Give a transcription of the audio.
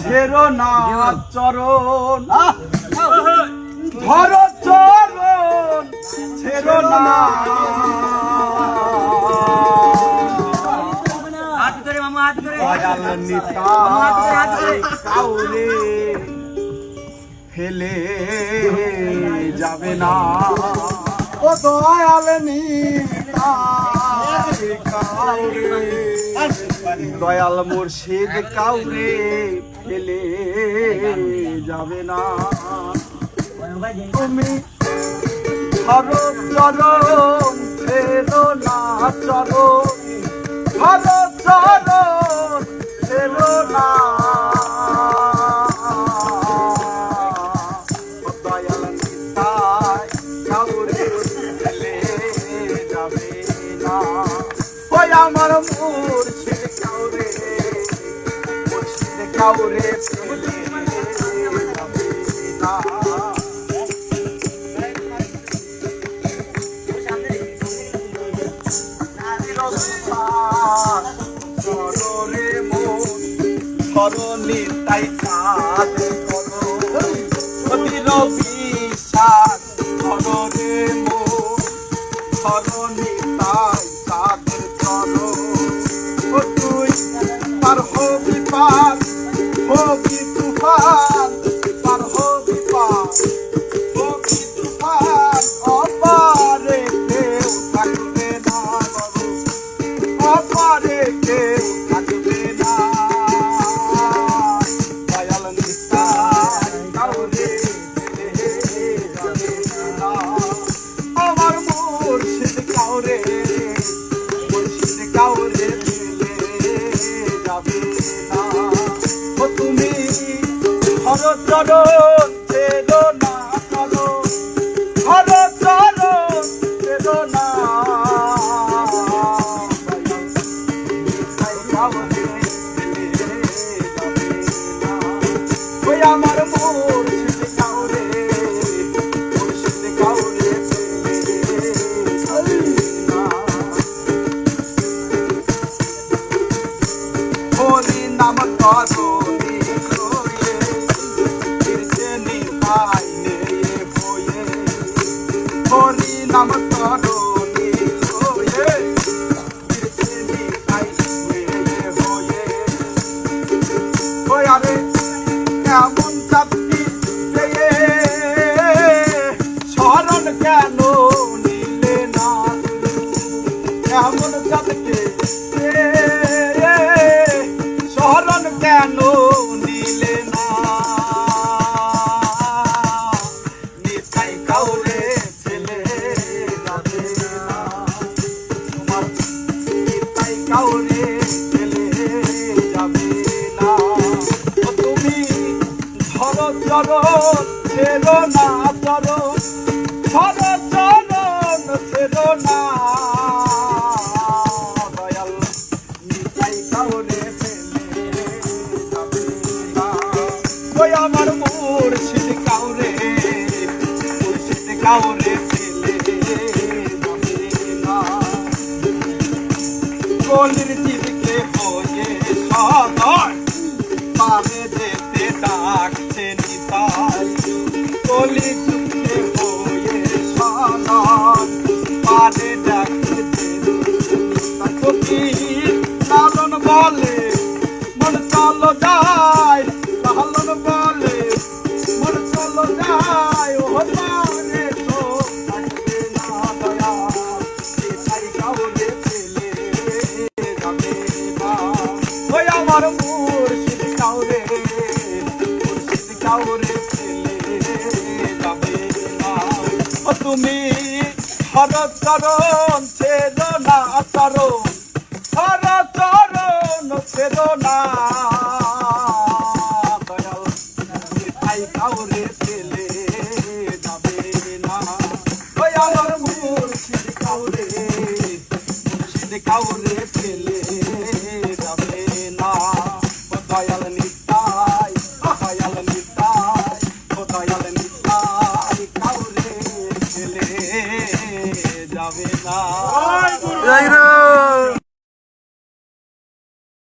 ছেড়ো না চরণ ধরো চরণ ছেড়ো না দয়াল নিতাই কাউরে ফেলে যাবে না ও দয়াল নিতাই কাউরে দয়াল মুর্শিদ কাউরে ফেলে যাবে না তুমি ধরো চরণ ছেড়ো না চরণ ধরো চরণ ছেড়ো না দয়াল নিতাই কাউরে ফেলে যাবে না ওই আমার মুর্শিদ কাউরে ফেলে যাবে না ধরো নিতাই কাজ করো অতির বিশ্বাস ধরো রে মন ধরো নিতাই কাজ করো ও তুই পার হবি পার হবি তুফান পার হবি পার হবি তুফান অপারে কেউ থাকবে না অপারে কেউ থাকবে না দয়াল নিতাই কাউরে ফেলে যাবে না আমার মুর্শিদ কাউরে ফেলে যাবে না ও তুমি ধরো চরণ ছেড়ো না চরণ ধরো চরণ ছেড়ো না আমার মুর্শিদ কাউরে হরি নাম করো হরি নাম করো এমন চাপি শরণ কেন নিলে না এমন চাপকে শরণ কেন নিলে না নিতাই কাউরে ফেলে যাবে না তোমার নিতাই কাউরে ফেলে যাবে না তুমি ধরো চরণ ছেড়ো না চরণ ধরো চরণ ছেড়ো না দয়াল নিতাই কাউরে ফেলে যাবে না ওই আমার মুর্শিদ কাউরে ফেলে যাবে না কলির জীবকে হয়ে সদয় পাবে যেতে ডাকছে নিতাই কলি যুগে হয়ে সদয় পাবে ডাকছে লালন বলে মন চলো যায় লালন বলে মন চলো যায় ও মানে তো থাকবে না দয়া নিতাই কাউরে ফেলে যাবে না ওই আমার মুর্শিদ কাউরে ফেলে যাবে না ও তুমি হর চরণ ছেড়ো না চরণ হর চরণ ছেড়ো না দয়াল নিতাই কাউরে ফেলে যাবে না ওই আমার মুর্শিদ কাউরে